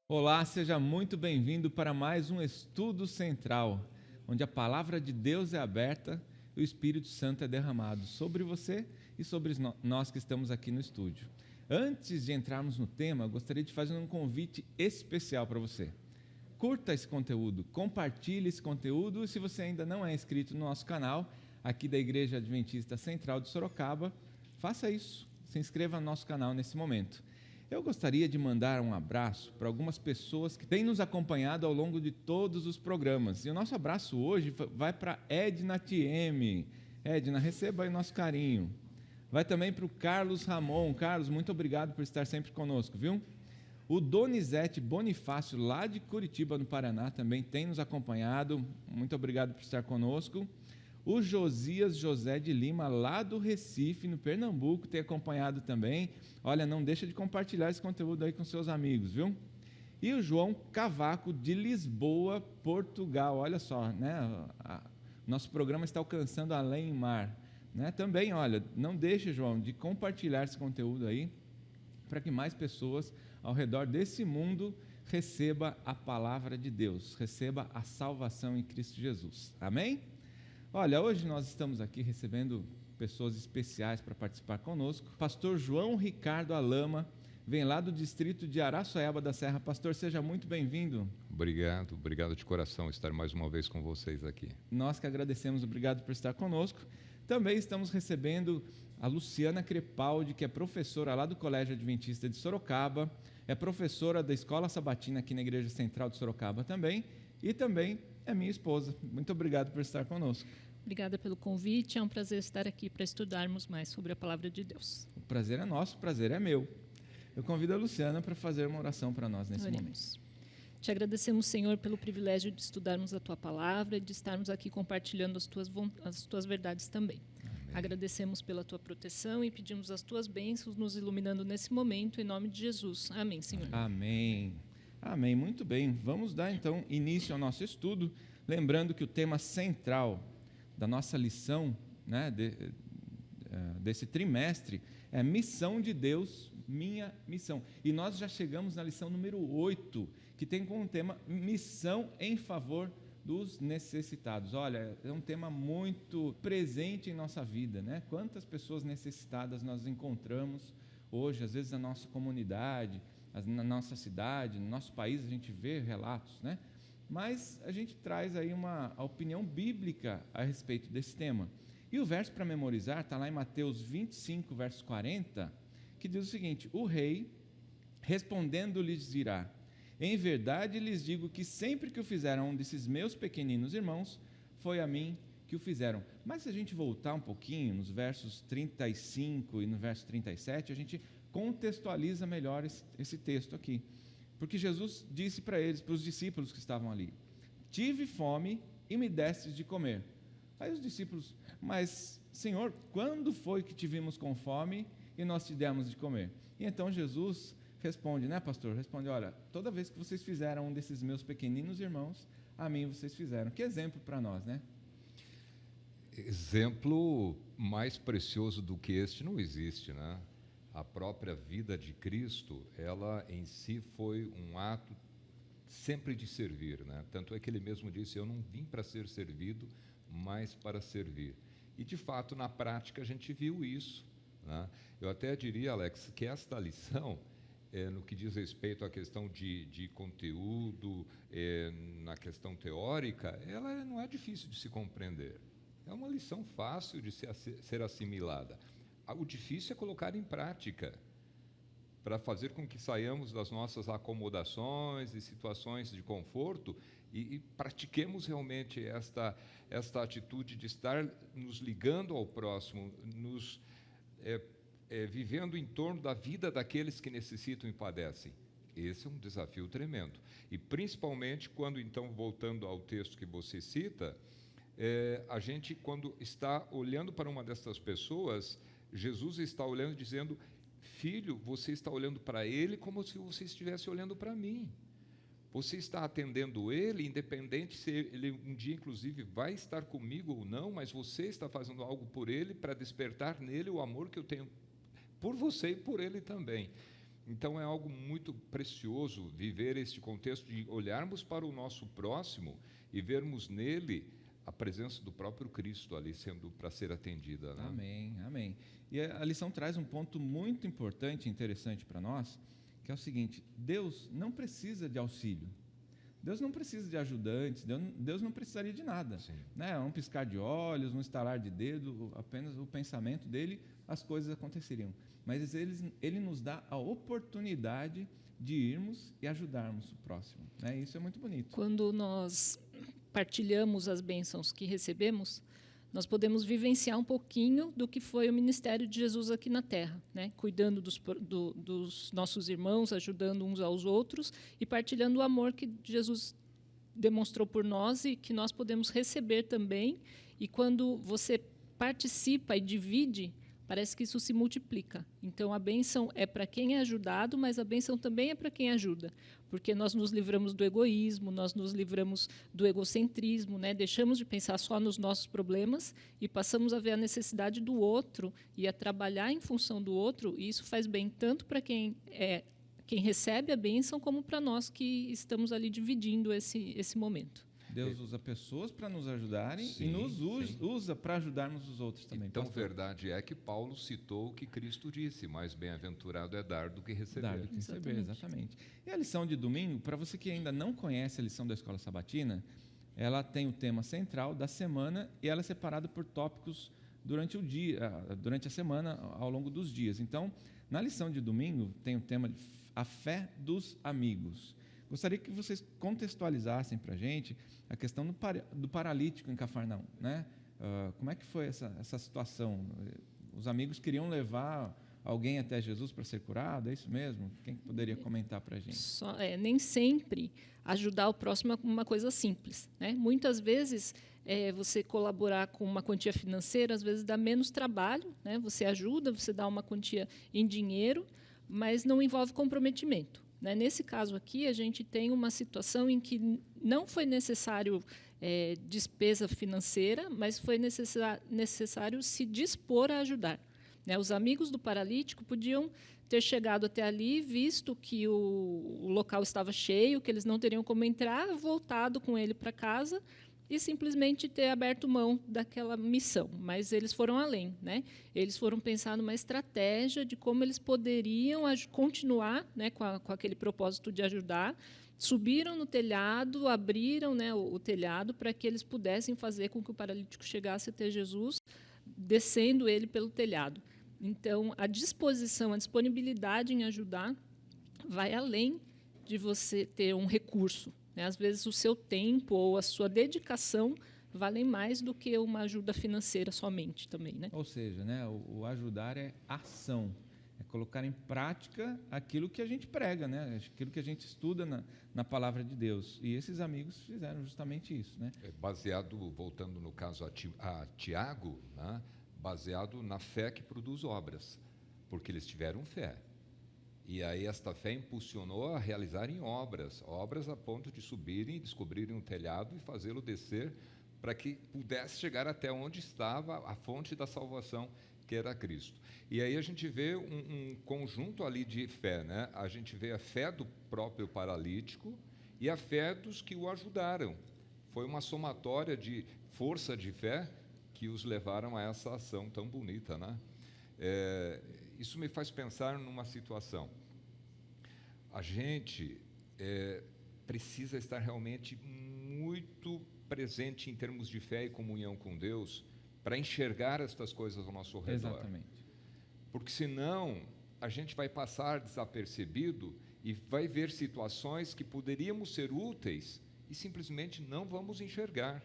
Olá, seja muito bem-vindo para mais um Estudo Central, onde a Palavra de Deus é aberta e o Espírito Santo é derramado sobre você e sobre nós que estamos aqui no estúdio. Antes de entrarmos no tema, gostaria de fazer um convite especial para você. Curta esse conteúdo, compartilhe esse conteúdo e se você ainda não é inscrito no nosso canal, aqui da Igreja Adventista Central de Sorocaba, faça isso, se inscreva no nosso canal nesse momento. Eu gostaria de mandar um abraço para algumas pessoas que têm nos acompanhado ao longo de todos os programas. E o nosso abraço hoje vai para Edna TM. Edna, receba aí nosso carinho. Vai também para o Carlos Ramon. Carlos, muito obrigado por estar sempre conosco, viu? O Donizete Bonifácio, lá de Curitiba, no Paraná, também tem nos acompanhado. Muito obrigado por estar conosco. O Josias José de Lima, lá do Recife, no Pernambuco, tem acompanhado também. Olha, não deixa de compartilhar esse conteúdo aí com seus amigos, viu? E o João Cavaco, de Lisboa, Portugal. Olha só, né? Nosso programa está alcançando além mar. Né? Também, olha, não deixe, João, de compartilhar esse conteúdo aí, para que mais pessoas ao redor desse mundo receba a palavra de Deus, receba a salvação em Cristo Jesus. Amém? Olha, hoje nós estamos aqui recebendo pessoas especiais para participar conosco. Pastor João Ricardo Alama, vem lá do distrito de Araçoiaba da Serra. Pastor, seja muito bem-vindo. Obrigado de coração estar mais uma vez com vocês aqui. Nós que agradecemos, obrigado por estar conosco. Também estamos recebendo a Luciana Crepaldi, que é professora lá do Colégio Adventista de Sorocaba, é professora da Escola Sabatina aqui na Igreja Central de Sorocaba também, e também é minha esposa. Muito obrigado por estar conosco. Obrigada pelo convite, é um prazer estar aqui para estudarmos mais sobre a Palavra de Deus. O prazer é nosso, o prazer é meu. Eu convido a Luciana para fazer uma oração para nós nesse momento. Te agradecemos, Senhor, pelo privilégio de estudarmos a Tua Palavra e de estarmos aqui compartilhando as Tuas verdades também. Amém. Agradecemos pela Tua proteção e pedimos as Tuas bênçãos nos iluminando nesse momento, em nome de Jesus. Amém, Senhor. Amém. Amém. Muito bem. Vamos dar, então, início ao nosso estudo, lembrando que o tema central da nossa lição, né, desse trimestre, é missão de Deus, minha missão. E nós já chegamos na lição número 8, que tem como tema missão em favor dos necessitados. Olha, é um tema muito presente em nossa vida, né? Quantas pessoas necessitadas nós encontramos hoje, às vezes na nossa comunidade, na nossa cidade, no nosso país, a gente vê relatos, né? Mas a gente traz aí a opinião bíblica a respeito desse tema. E o verso para memorizar está lá em Mateus 25, verso 40, que diz o seguinte: o rei, respondendo, lhes dirá: em verdade lhes digo que sempre que o fizeram um desses meus pequeninos irmãos, foi a mim que o fizeram. Mas se a gente voltar um pouquinho, nos versos 35 e no verso 37, a gente contextualiza melhor esse texto aqui. Porque Jesus disse para eles, para os discípulos que estavam ali: tive fome e me destes de comer. Aí os discípulos: mas Senhor, quando foi que te vimos com fome e nós te demos de comer? E então Jesus responde, né, pastor? Responde: olha, toda vez que vocês fizeram um desses meus pequeninos irmãos, a mim vocês fizeram. Que exemplo para nós, né? Exemplo mais precioso do que este não existe, né? A própria vida de Cristo, ela em si foi um ato sempre de servir, né? Tanto é que ele mesmo disse: eu não vim para ser servido, mas para servir. E de fato, na prática, a gente viu isso, né? Eu até diria, Alex, que esta lição, no que diz respeito à questão de conteúdo, na questão teórica, ela não é difícil de se compreender. É uma lição fácil de ser assimilada. O difícil é colocar em prática, para fazer com que saiamos das nossas acomodações e situações de conforto e pratiquemos realmente esta atitude de estar nos ligando ao próximo, nos vivendo em torno da vida daqueles que necessitam e padecem. Esse é um desafio tremendo. E principalmente quando, então, voltando ao texto que você cita, a gente, quando está olhando para uma dessas pessoas, Jesus está olhando e dizendo: filho, você está olhando para ele como se você estivesse olhando para mim. Você está atendendo ele, independente se ele um dia, inclusive, vai estar comigo ou não, mas você está fazendo algo por ele para despertar nele o amor que eu tenho por você e por ele também. Então, é algo muito precioso viver este contexto de olharmos para o nosso próximo e vermos nele a presença do próprio Cristo ali sendo para ser atendida. Né? Amém, amém. E a lição traz um ponto muito importante e interessante para nós, que é o seguinte: Deus não precisa de auxílio. Deus não precisa de ajudantes, Deus não precisaria de nada. Né? Um piscar de olhos, um estalar de dedo, apenas o pensamento dele, as coisas aconteceriam. Mas ele nos dá a oportunidade de irmos e ajudarmos o próximo. Né? Isso é muito bonito. Quando nós partilhamos as bênçãos que recebemos, nós podemos vivenciar um pouquinho do que foi o ministério de Jesus aqui na Terra, né? Cuidando dos nossos irmãos, ajudando uns aos outros e partilhando o amor que Jesus demonstrou por nós e que nós podemos receber também. E quando você participa e divide, parece que isso se multiplica. Então, a bênção é para quem é ajudado, mas a bênção também é para quem ajuda, porque nós nos livramos do egoísmo, nós nos livramos do egocentrismo, né? Deixamos de pensar só nos nossos problemas e passamos a ver a necessidade do outro e a trabalhar em função do outro, e isso faz bem tanto para quem recebe a bênção, como para nós que estamos ali dividindo esse momento. Deus usa pessoas para nos ajudarem Sim, e nos usa para ajudarmos os outros também. Então, pastor. verdade é que Paulo citou o que Cristo disse: mais bem-aventurado é dar do que receber. Dar do que receber, exatamente. E a lição de domingo, para você que ainda não conhece a lição da Escola Sabatina, ela tem o tema central da semana e ela é separada por tópicos durante o dia, durante a semana, ao longo dos dias. Então, na lição de domingo, tem o tema de a fé dos amigos. Gostaria que vocês contextualizassem para a gente a questão do paralítico em Cafarnaum, né? Como é que foi essa situação? Os amigos queriam levar alguém até Jesus para ser curado, é isso mesmo? Quem poderia comentar para a gente? Nem sempre ajudar o próximo é uma coisa simples, né? Muitas vezes, você colaborar com uma quantia financeira, às vezes dá menos trabalho, né? Você ajuda, você dá uma quantia em dinheiro, mas não envolve comprometimento. Nesse caso aqui, a gente tem uma situação em que não foi necessário despesa financeira, mas foi necessário se dispor a ajudar. Os amigos do paralítico podiam ter chegado até ali, visto que o local estava cheio, que eles não teriam como entrar, voltado com ele para casa e simplesmente ter aberto mão daquela missão. Mas eles foram além, né? Eles foram pensar numa estratégia de como eles poderiam continuar, né, com aquele propósito de ajudar. Subiram no telhado, abriram, né, o telhado para que eles pudessem fazer com que o paralítico chegasse até Jesus, descendo ele pelo telhado. Então, a disposição, a disponibilidade em ajudar vai além de você ter um recurso. Às vezes, o seu tempo ou a sua dedicação valem mais do que uma ajuda financeira somente também, né? Ou seja, né, o ajudar é ação, é colocar em prática aquilo que a gente prega, né, aquilo que a gente estuda na palavra de Deus. E esses amigos fizeram justamente isso, né? Baseado, voltando no caso a Tiago, né, baseado na fé que produz obras, porque eles tiveram fé. E aí esta fé impulsionou a realizarem obras a ponto de subirem e descobrirem um telhado e fazê-lo descer para que pudesse chegar até onde estava a fonte da salvação, que era Cristo. E aí a gente vê um conjunto ali de fé, né? A gente vê a fé do próprio paralítico e a fé dos que o ajudaram. Foi uma somatória de força de fé que os levaram a essa ação tão bonita, né? Isso me faz pensar numa situação. A gente precisa estar realmente muito presente em termos de fé e comunhão com Deus para enxergar estas coisas ao nosso redor. Exatamente. Porque senão a gente vai passar desapercebido e vai ver situações que poderíamos ser úteis e simplesmente não vamos enxergar.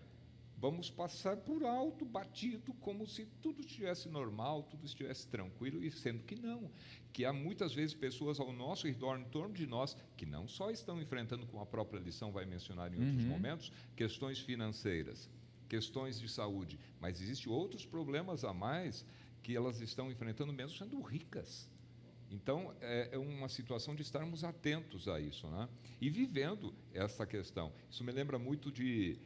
Vamos passar por alto, batido, como se tudo estivesse normal, tudo estivesse tranquilo, e sendo que não. Que há muitas vezes pessoas ao nosso redor, em torno de nós, que não só estão enfrentando, como a própria lição vai mencionar em outros momentos, questões financeiras, questões de saúde, mas existem outros problemas a mais que elas estão enfrentando mesmo sendo ricas. Então, é uma situação de estarmos atentos a isso, né? E vivendo essa questão. Isso me lembra muito de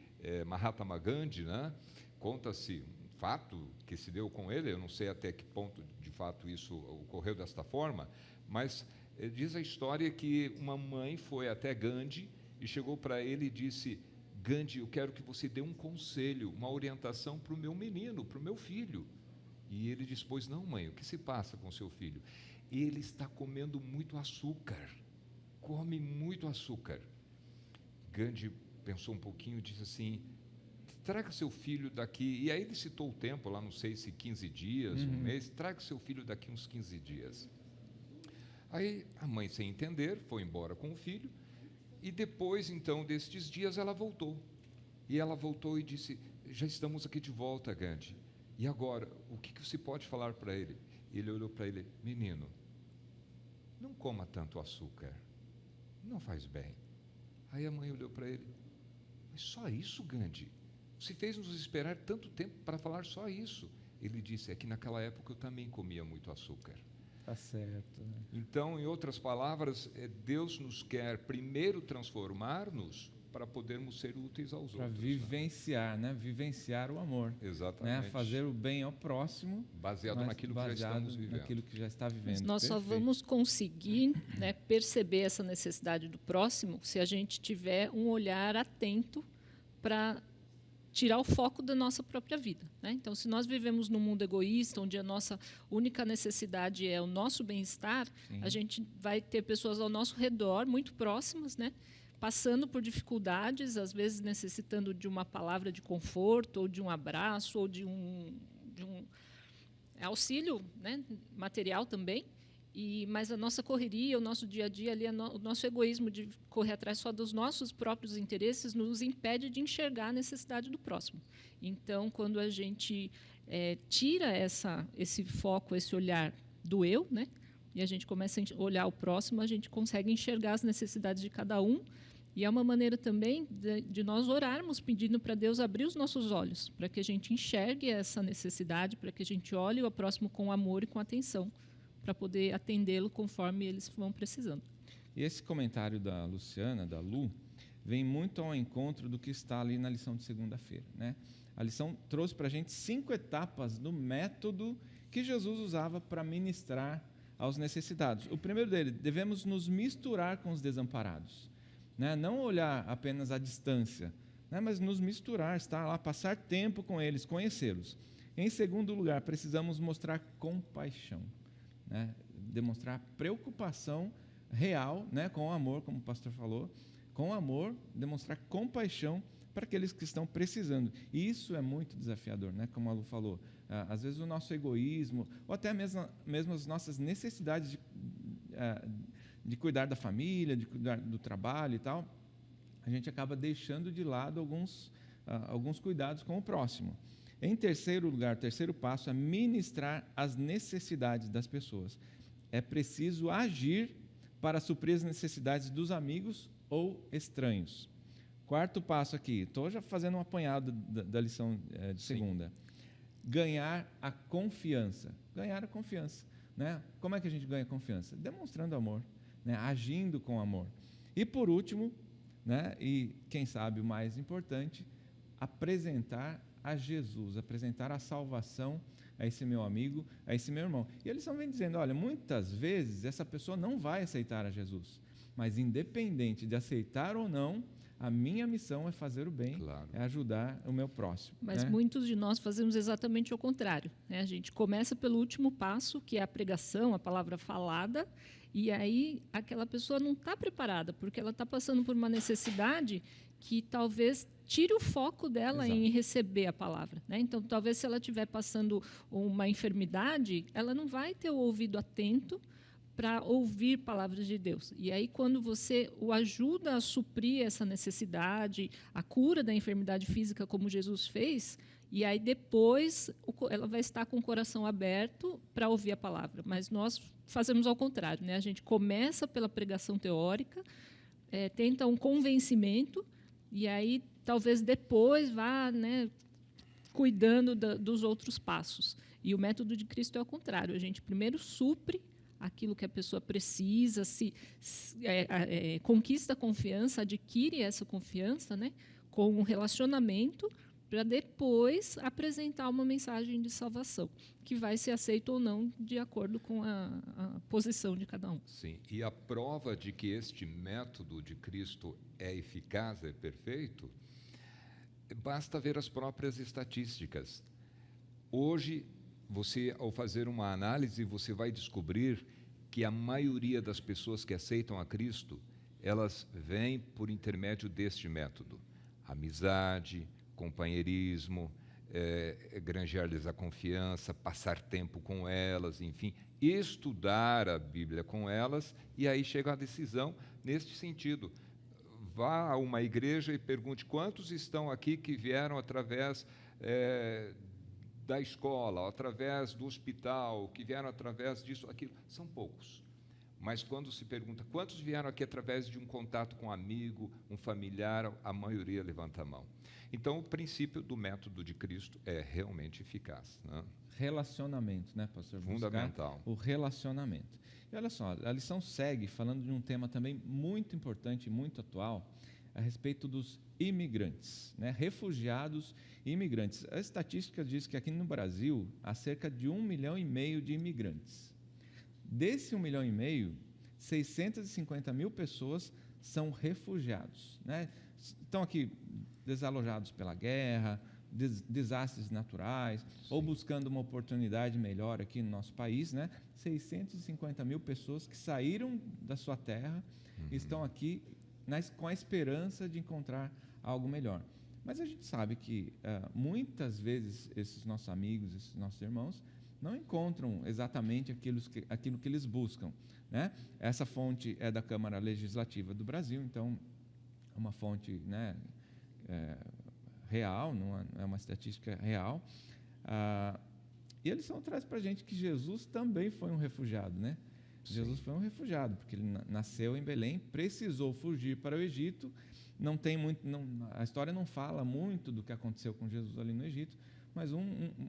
Mahatma Gandhi, né? Conta-se, fato que se deu com ele, eu não sei até que ponto de fato isso ocorreu desta forma, mas diz a história que uma mãe foi até Gandhi e chegou para ele e disse: Gandhi, eu quero que você dê um conselho, uma orientação para o meu menino, para o meu filho. E ele disse: pois não, mãe, o que se passa com seu filho? Ele está comendo muito açúcar, come muito açúcar. Gandhi pensou um pouquinho e disse assim: traga seu filho daqui, e aí ele citou o tempo, lá não sei se 15 dias, um mês, traga seu filho daqui uns 15 dias. Aí a mãe, sem entender, foi embora com o filho, e depois, então, destes dias, ela voltou. E ela voltou e disse: já estamos aqui de volta, Gandhi. E agora, o que você pode falar para ele? Ele olhou para ele: menino, não coma tanto açúcar, não faz bem. Aí a mãe olhou para ele: mas só isso, Gandhi? Você fez nos esperar tanto tempo para falar só isso. Ele disse: é que naquela época eu também comia muito açúcar. Tá certo. Né? Então, em outras palavras, Deus nos quer primeiro transformar-nos para podermos ser úteis aos outros. Para vivenciar, né? Vivenciar o amor. Exatamente. Né? Fazer o bem ao próximo. Baseado naquilo que já estamos vivendo. Naquilo que já está vivendo. Mas nós só vamos conseguir, né, perceber essa necessidade do próximo se a gente tiver um olhar atento para tirar o foco da nossa própria vida. Né? Então, se nós vivemos num mundo egoísta, onde a nossa única necessidade é o nosso bem-estar, a gente vai ter pessoas ao nosso redor, muito próximas, né? Passando por dificuldades, às vezes necessitando de uma palavra de conforto, ou de um abraço, ou de um auxílio, né, material também. Mas a nossa correria, o nosso dia a dia, ali, o nosso egoísmo de correr atrás só dos nossos próprios interesses nos impede de enxergar a necessidade do próximo. Então, quando a gente tira esse foco, esse olhar do eu, né, e a gente começa a olhar o próximo, a gente consegue enxergar as necessidades de cada um. E é uma maneira também de nós orarmos, pedindo para Deus abrir os nossos olhos, para que a gente enxergue essa necessidade, para que a gente olhe o próximo com amor e com atenção, para poder atendê-lo conforme eles vão precisando. E esse comentário da Luciana, da Lu, vem muito ao encontro do que está ali na lição de segunda-feira. Né? A lição trouxe para a gente 5 etapas do método que Jesus usava para ministrar aos necessitados. O primeiro dele: devemos nos misturar com os desamparados. Né? Não olhar apenas à distância, né? Mas nos misturar, estar lá, passar tempo com eles, conhecê-los. Em segundo lugar, precisamos mostrar compaixão. Né? Demonstrar preocupação real, né? Com amor, como o pastor falou, com amor, demonstrar compaixão para aqueles que estão precisando. E isso é muito desafiador, né? Como a Lu falou, às vezes o nosso egoísmo, ou até mesmo as nossas necessidades de cuidar da família, de cuidar do trabalho e tal, a gente acaba deixando de lado alguns cuidados com o próximo. Em terceiro lugar, o terceiro passo é ministrar as necessidades das pessoas. É preciso agir para suprir as necessidades dos amigos ou estranhos. Quarto passo aqui, estou já fazendo um apanhado da lição de segunda. Ganhar a confiança. Ganhar a confiança. Né? Como é que a gente ganha confiança? Demonstrando amor, né? Agindo com amor. E por último, né? E quem sabe o mais importante, apresentar a Jesus, apresentar a salvação a esse meu amigo, a esse meu irmão. E eles estão dizendo: olha, muitas vezes essa pessoa não vai aceitar a Jesus, mas independente de aceitar ou não, a minha missão é fazer o bem, claro, é ajudar o meu próximo. Mas né? Muitos de nós fazemos exatamente o contrário. Né? A gente começa pelo último passo, que é a pregação, a palavra falada, e aí aquela pessoa não está preparada, porque ela está passando por uma necessidade que talvez tire o foco dela em receber a palavra. Né? Então, talvez se ela estiver passando uma enfermidade, ela não vai ter o ouvido atento para ouvir palavras de Deus. E aí, quando você o ajuda a suprir essa necessidade, a cura da enfermidade física, como Jesus fez, e aí depois ela vai estar com o coração aberto para ouvir a palavra. Mas nós fazemos ao contrário. Né? A gente começa pela pregação teórica, tenta um convencimento, e aí talvez depois vá, né, cuidando dos outros passos. E o método de Cristo é ao contrário. A gente primeiro supre aquilo que a pessoa precisa, conquista a confiança, adquire essa confiança, né, com um relacionamento, para depois apresentar uma mensagem de salvação, que vai ser aceita ou não de acordo com a posição de cada um. Sim, e a prova de que este método de Cristo é eficaz, é perfeito, basta ver as próprias estatísticas. Hoje, você, ao fazer uma análise, você vai descobrir que a maioria das pessoas que aceitam a Cristo, elas vêm por intermédio deste método. Amizade, companheirismo, granjear-lhes a confiança, passar tempo com elas, enfim, estudar a Bíblia com elas, e aí chega a decisão neste sentido. Vá a uma igreja e pergunte quantos estão aqui que vieram através da escola, através do hospital, que vieram através disso, aquilo. São poucos. Mas quando se pergunta quantos vieram aqui através de um contato com um amigo, um familiar, a maioria levanta a mão. Então, o princípio do método de Cristo é realmente eficaz, né? Relacionamento, né, pastor? Fundamental. O relacionamento. E olha só, a lição segue falando de um tema também muito importante e muito atual, a respeito dos imigrantes, né? Refugiados e imigrantes. A estatística diz que aqui no Brasil há cerca de 1,5 milhão de imigrantes. Desse 1,5 milhão, 650 mil pessoas são refugiados, né? Estão aqui desalojados pela guerra, desastres naturais, Sim. ou buscando uma oportunidade melhor aqui no nosso país, né? 650 mil pessoas que saíram da sua terra e estão aqui com a esperança de encontrar algo melhor. Mas a gente sabe que muitas vezes esses nossos amigos, esses nossos irmãos, não encontram exatamente aquilo que eles buscam, né? Essa fonte é da Câmara Legislativa do Brasil, então é uma fonte, né, real, não é uma estatística real. E eles trazem para a gente que Jesus também foi um refugiado, né? Sim. Jesus foi um refugiado, porque ele nasceu em Belém, precisou fugir para o Egito. Não tem muito, a história não fala muito do que aconteceu com Jesus ali no Egito, mas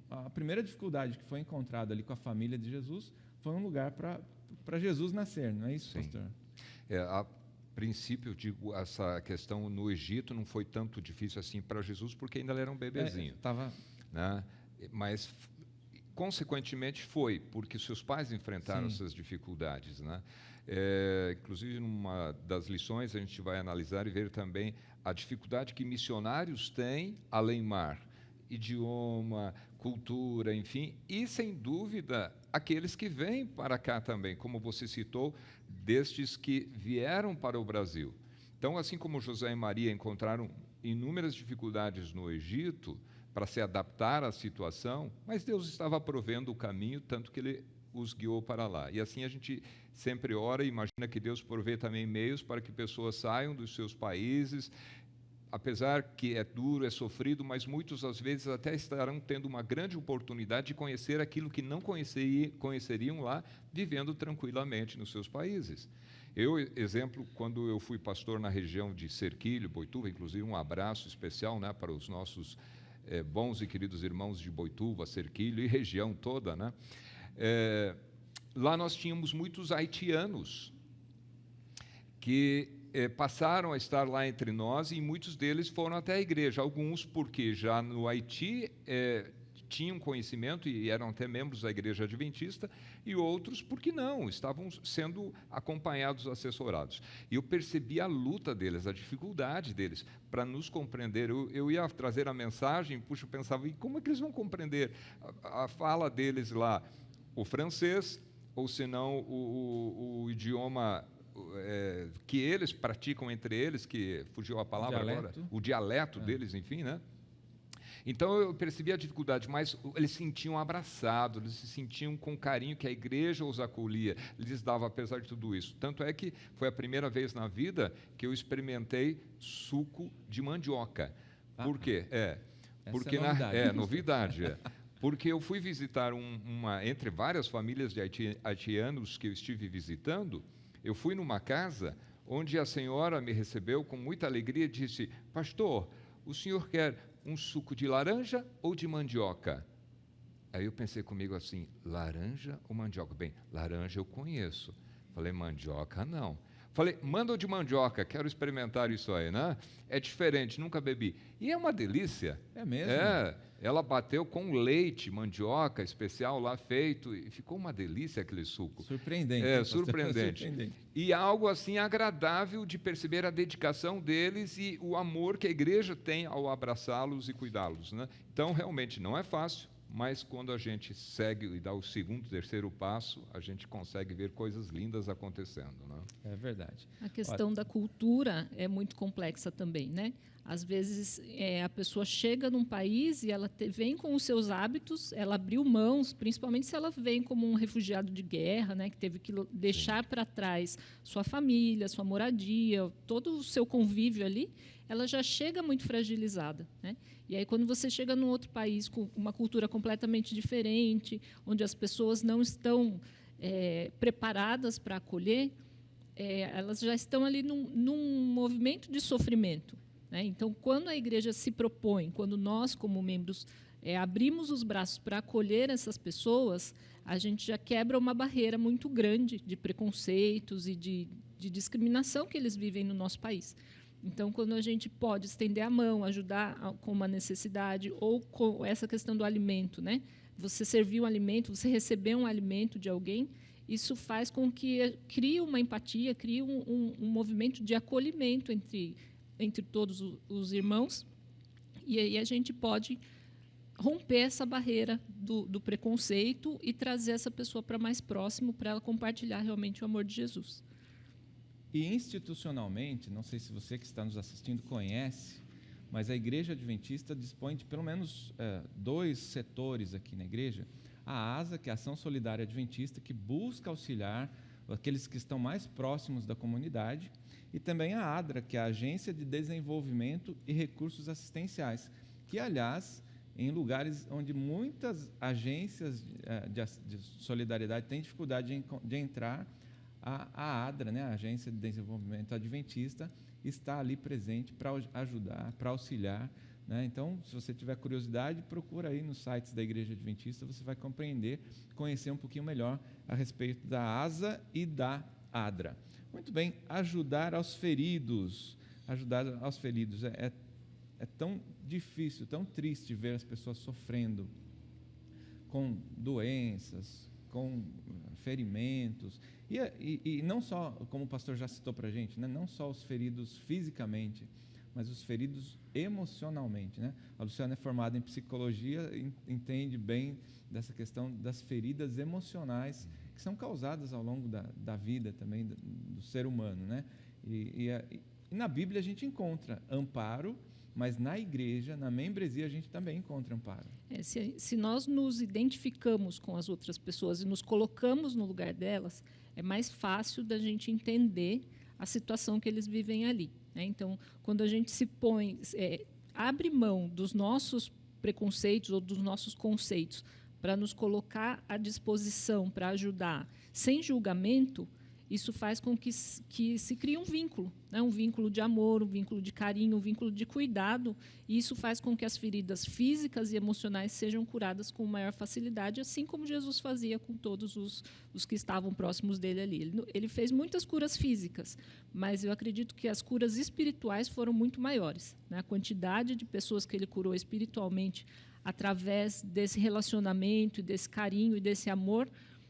a primeira dificuldade que foi encontrada ali com a família de Jesus foi um lugar para Jesus nascer, não é isso, Sim. pastor? A princípio, eu digo, essa questão no Egito não foi tanto difícil assim para Jesus, porque ainda ele era um bebezinho. Né? Mas, consequentemente, foi, porque seus pais enfrentaram essas dificuldades, né? Inclusive, numa das lições, a gente vai analisar e ver também a dificuldade que missionários têm além mar. Idioma, cultura, enfim, e, sem dúvida, aqueles que vêm para cá também, como você citou, destes que vieram para o Brasil. Então, assim como José e Maria encontraram inúmeras dificuldades no Egito para se adaptar à situação, mas Deus estava provendo o caminho, tanto que Ele os guiou para lá. E assim a gente sempre ora e imagina que Deus provê também meios para que pessoas saiam dos seus países, apesar que é duro, é sofrido, mas muitos às vezes até estarão tendo uma grande oportunidade de conhecer aquilo que não conheceriam lá, vivendo tranquilamente nos seus países. Eu, exemplo, quando eu fui pastor na região de Serquilho, Boituva, inclusive um abraço especial, né, para os nossos bons e queridos irmãos de Boituva, Serquilho e região toda, né? Lá nós tínhamos muitos haitianos que passaram a estar lá entre nós e muitos deles foram até a igreja. Alguns porque já no Haiti tinham conhecimento e eram até membros da igreja adventista, e outros porque não, estavam sendo acompanhados, assessorados. E eu percebi a luta deles, a dificuldade deles para nos compreender. Eu ia trazer a mensagem, eu pensava, e como é que eles vão compreender a fala deles lá? O francês, ou senão o idioma que eles praticam entre eles, que fugiu a palavra agora, o dialeto deles, enfim, né? Então eu percebi a dificuldade, mas eles se sentiam abraçados, eles se sentiam com carinho que a igreja os acolhia, lhes dava, apesar de tudo isso. Tanto é que foi a primeira vez na vida que eu experimentei suco de mandioca. Por quê? Porque novidade. Porque eu fui visitar entre várias famílias de haitianos que eu estive visitando, eu fui numa casa onde a senhora me recebeu com muita alegria e disse: pastor, o senhor quer um suco de laranja ou de mandioca? Aí eu pensei comigo assim, laranja ou mandioca? Bem, laranja eu conheço. Falei, mandioca não. Falei, manda o de mandioca, quero experimentar isso aí, né? É diferente, nunca bebi. E é uma delícia. É mesmo? Ela bateu com leite, mandioca especial lá feito, e ficou uma delícia aquele suco. Surpreendente. Surpreendente. E algo assim agradável de perceber a dedicação deles e o amor que a igreja tem ao abraçá-los e cuidá-los, né? Então, realmente, não é fácil, mas quando a gente segue e dá o segundo, terceiro passo, a gente consegue ver coisas lindas acontecendo, né? É verdade. A questão da cultura é muito complexa também, né? Às vezes, a pessoa chega num país e ela vem com os seus hábitos, ela abriu mãos, principalmente se ela vem como um refugiado de guerra, né, que teve que deixar para trás sua família, sua moradia, todo o seu convívio ali, ela já chega muito fragilizada, né? E aí, quando você chega num outro país com uma cultura completamente diferente, onde as pessoas não estão preparadas para acolher, elas já estão ali num movimento de sofrimento. Então, quando a igreja se propõe, quando nós, como membros, abrimos os braços para acolher essas pessoas, a gente já quebra uma barreira muito grande de preconceitos e de discriminação que eles vivem no nosso país. Então, quando a gente pode estender a mão, ajudar com uma necessidade, ou com essa questão do alimento, né? Você servir um alimento, você receber um alimento de alguém, isso faz com que crie uma empatia, crie um movimento de acolhimento entre todos os irmãos, e aí a gente pode romper essa barreira do preconceito e trazer essa pessoa para mais próximo, para ela compartilhar realmente o amor de Jesus. E institucionalmente, não sei se você que está nos assistindo conhece, mas a Igreja Adventista dispõe de pelo menos 2 setores aqui na igreja. A ASA, que é a Ação Solidária Adventista, que busca auxiliar aqueles que estão mais próximos da comunidade, e também a ADRA, que é a Agência de Desenvolvimento e Recursos Assistenciais, que, aliás, em lugares onde muitas agências de solidariedade têm dificuldade de entrar, a ADRA, né, a Agência de Desenvolvimento Adventista, está ali presente para ajudar, para auxiliar, né? Então, se você tiver curiosidade, procura aí nos sites da Igreja Adventista, você vai conhecer um pouquinho melhor a respeito da ASA e da ADRA. Muito bem, ajudar aos feridos. Ajudar aos feridos é tão difícil, tão triste ver as pessoas sofrendo com doenças, com ferimentos, e não só, como o pastor já citou para a gente, né, não só os feridos fisicamente, mas os feridos emocionalmente, né? A Luciana é formada em psicologia, entende bem dessa questão das feridas emocionais que são causadas ao longo da vida também do ser humano, né? E na Bíblia a gente encontra amparo, mas na igreja, na membresia, a gente também encontra amparo. Se nós nos identificamos com as outras pessoas e nos colocamos no lugar delas, é mais fácil da gente entender a situação que eles vivem ali, né? Então, quando a gente se põe, abre mão dos nossos preconceitos ou dos nossos conceitos para nos colocar à disposição para ajudar sem julgamento, isso faz com que se crie um vínculo, né? Um vínculo de amor, um vínculo de carinho, um vínculo de cuidado, e isso faz com que as feridas físicas e emocionais sejam curadas com maior facilidade, assim como Jesus fazia com todos os que estavam próximos dele ali. Ele fez muitas curas físicas, mas eu acredito que as curas espirituais foram muito maiores, né? A quantidade de pessoas que ele curou espiritualmente através desse relacionamento, desse carinho e desse amor,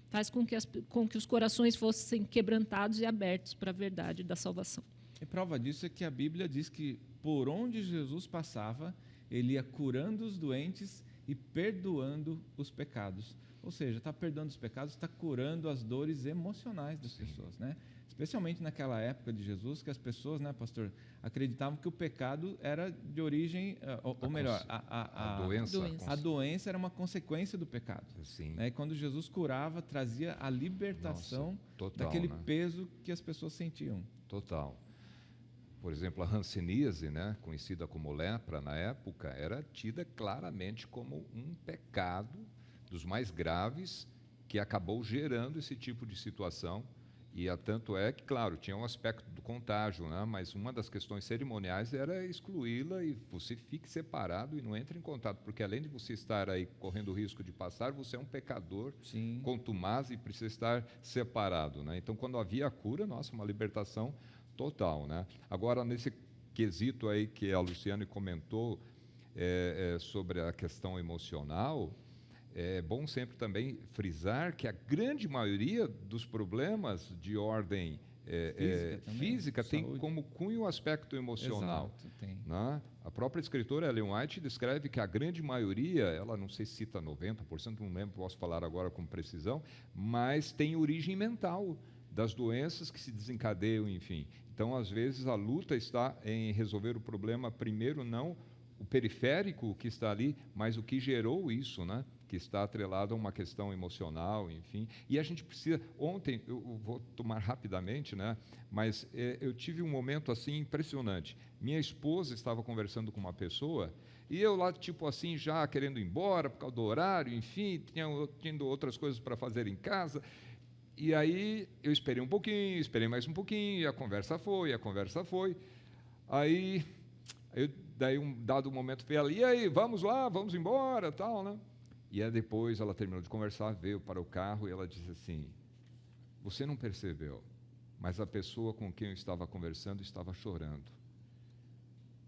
faz com que os corações fossem quebrantados e abertos para a verdade da salvação. E prova disso é que a Bíblia diz que por onde Jesus passava, ele ia curando os doentes e perdoando os pecados. Ou seja, está perdoando os pecados, está curando as dores emocionais das pessoas, né? Especialmente naquela época de Jesus, que as pessoas, né, pastor, acreditavam que o pecado era de origem, ou melhor, a doença era uma consequência do pecado. Sim. Né? E quando Jesus curava, trazia a libertação daquele peso que as pessoas sentiam. Total. Por exemplo, a hanseníase, né, conhecida como lepra na época, era tida claramente como um pecado dos mais graves que acabou gerando esse tipo de situação. E tanto é que, claro, tinha um aspecto do contágio, né? Mas uma das questões cerimoniais era excluí-la e você fique separado e não entre em contato, porque além de você estar aí correndo o risco de passar, você é um pecador Sim. contumaz e precisa estar separado, né? Então, quando havia a cura, nossa, uma libertação total, né? Agora, nesse quesito aí que a Luciane comentou sobre a questão emocional, é bom sempre também frisar que a grande maioria dos problemas de ordem física tem como cunho o aspecto emocional. Exato, tem. Né? A própria escritora Ellen White descreve que a grande maioria, ela não sei se cita 90%, não lembro, posso falar agora com precisão, mas tem origem mental das doenças que se desencadeiam, enfim. Então, às vezes, a luta está em resolver o problema primeiro, não o periférico que está ali, mas o que gerou isso, né? Que está atrelado a uma questão emocional, enfim. E a gente precisa... Ontem, eu vou tomar rapidamente, né? Mas eu tive um momento assim impressionante. Minha esposa estava conversando com uma pessoa e eu lá, tipo assim, já querendo ir embora por causa do horário, enfim, tendo outras coisas para fazer em casa. E aí eu esperei um pouquinho, esperei mais um pouquinho, e a conversa foi. Aí daí um dado momento veio ela, e aí, vamos lá, vamos embora, tal, né? E aí depois ela terminou de conversar, veio para o carro e ela disse assim, você não percebeu, mas a pessoa com quem eu estava conversando estava chorando.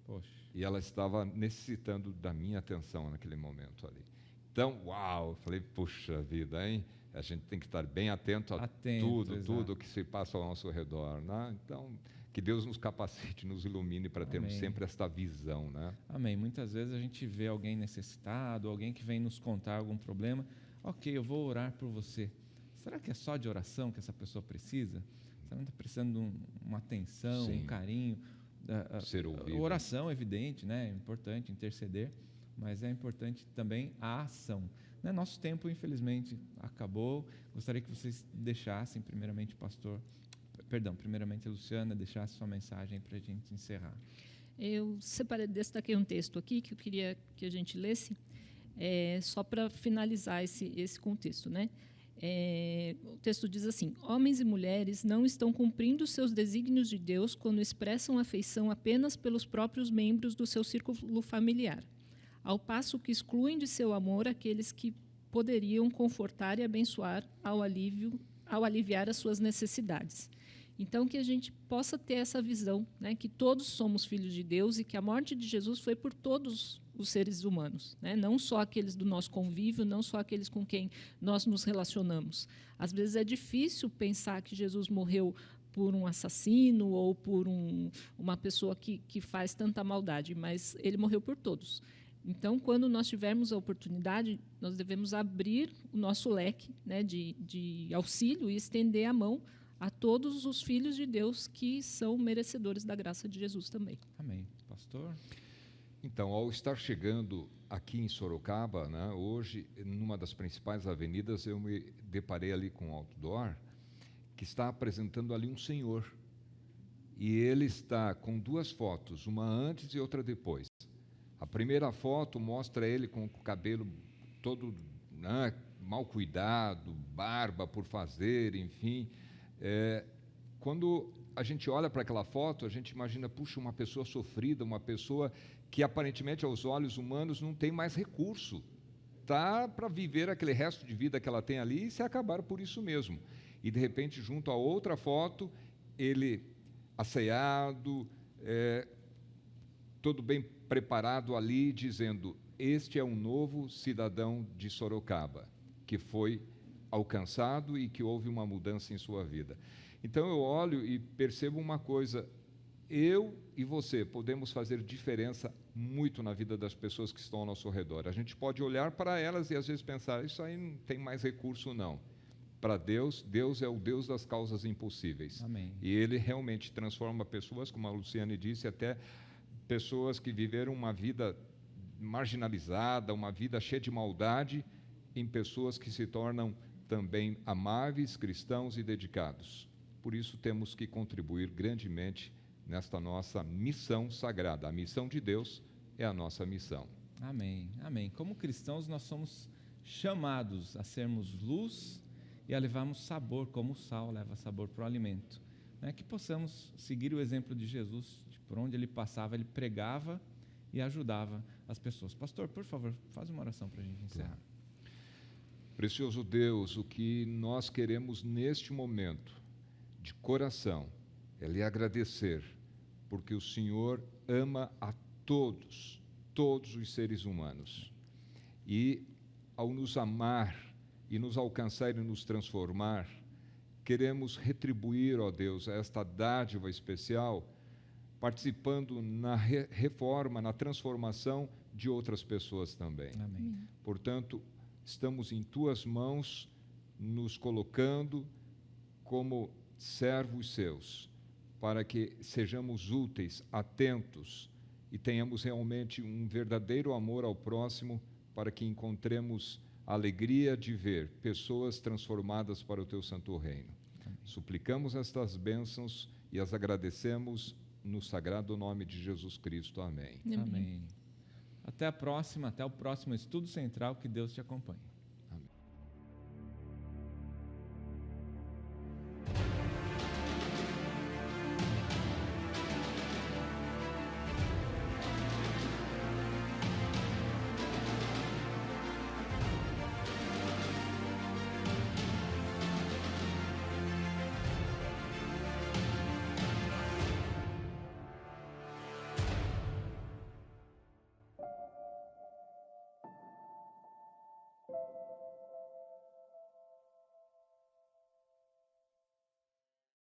Poxa. E ela estava necessitando da minha atenção naquele momento ali. Então, uau, eu falei, puxa vida, hein? A gente tem que estar bem atento a tudo que se passa ao nosso redor, né? Então, que Deus nos capacite, nos ilumine para termos sempre esta visão, né? Amém. Muitas vezes a gente vê alguém necessitado, alguém que vem nos contar algum problema. Ok, eu vou orar por você. Será que é só de oração que essa pessoa precisa? Você não está precisando de uma atenção, Sim. um carinho? Ser ouvido. A oração é evidente, né? É importante interceder, mas é importante também a ação. Né? Nosso tempo, infelizmente, acabou. Gostaria que vocês deixassem, primeiramente, primeiramente a Luciana, deixasse sua mensagem para a gente encerrar. Eu destaquei um texto aqui que eu queria que a gente lesse, só para finalizar esse contexto, né? O texto diz assim: homens e mulheres não estão cumprindo seus desígnios de Deus quando expressam afeição apenas pelos próprios membros do seu círculo familiar, ao passo que excluem de seu amor aqueles que poderiam confortar e abençoar ao aliviar as suas necessidades. Então, que a gente possa ter essa visão, né, que todos somos filhos de Deus e que a morte de Jesus foi por todos os seres humanos, né, não só aqueles do nosso convívio, não só aqueles com quem nós nos relacionamos. Às vezes é difícil pensar que Jesus morreu por um assassino ou por uma pessoa que faz tanta maldade, mas ele morreu por todos. Então, quando nós tivermos a oportunidade, nós devemos abrir o nosso leque, né, de auxílio e estender a mão a todos os filhos de Deus que são merecedores da graça de Jesus também. Amém. Pastor? Então, ao estar chegando aqui em Sorocaba, né, hoje, numa das principais avenidas, eu me deparei ali com um outdoor que está apresentando ali um senhor. E ele está com duas fotos, uma antes e outra depois. A primeira foto mostra ele com o cabelo todo, né, mal cuidado, barba por fazer, enfim. Quando a gente olha para aquela foto, a gente imagina, puxa, uma pessoa sofrida, uma pessoa que aparentemente aos olhos humanos não tem mais recurso, tá para viver aquele resto de vida que ela tem ali e se acabar por isso mesmo. E de repente, junto a outra foto, ele asseado, todo bem preparado ali, dizendo: este é um novo cidadão de Sorocaba, que foi alcançado e que houve uma mudança em sua vida. Então eu olho e percebo uma coisa: eu e você podemos fazer diferença muito na vida das pessoas que estão ao nosso redor. A gente pode olhar para elas e às vezes pensar, isso aí não tem mais recurso não. Para Deus, Deus é o Deus das causas impossíveis. Amém. E Ele realmente transforma pessoas, como a Luciane disse, até pessoas que viveram uma vida marginalizada, uma vida cheia de maldade, em pessoas que se tornam também amáveis, cristãos e dedicados. Por isso temos que contribuir grandemente nesta nossa missão sagrada. A missão de Deus é a nossa missão. Amém, amém. Como cristãos, nós somos chamados a sermos luz e a levarmos sabor, como o sal leva sabor para o alimento. Né? Que possamos seguir o exemplo de Jesus, de por onde ele passava, ele pregava e ajudava as pessoas. Pastor, por favor, faz uma oração para a gente encerrar. Precioso Deus, o que nós queremos neste momento, de coração, é lhe agradecer, porque o Senhor ama a todos os seres humanos. E ao nos amar e nos alcançar e nos transformar, queremos retribuir, ó Deus, esta dádiva especial, participando na reforma, na transformação de outras pessoas também. Amém. Portanto, estamos em Tuas mãos, nos colocando como servos Seus, para que sejamos úteis, atentos e tenhamos realmente um verdadeiro amor ao próximo, para que encontremos a alegria de ver pessoas transformadas para o Teu santo reino. Amém. Suplicamos estas bênçãos e as agradecemos no sagrado nome de Jesus Cristo. Amém. Amém. Até a próxima, até o próximo Estudo Central, que Deus te acompanhe.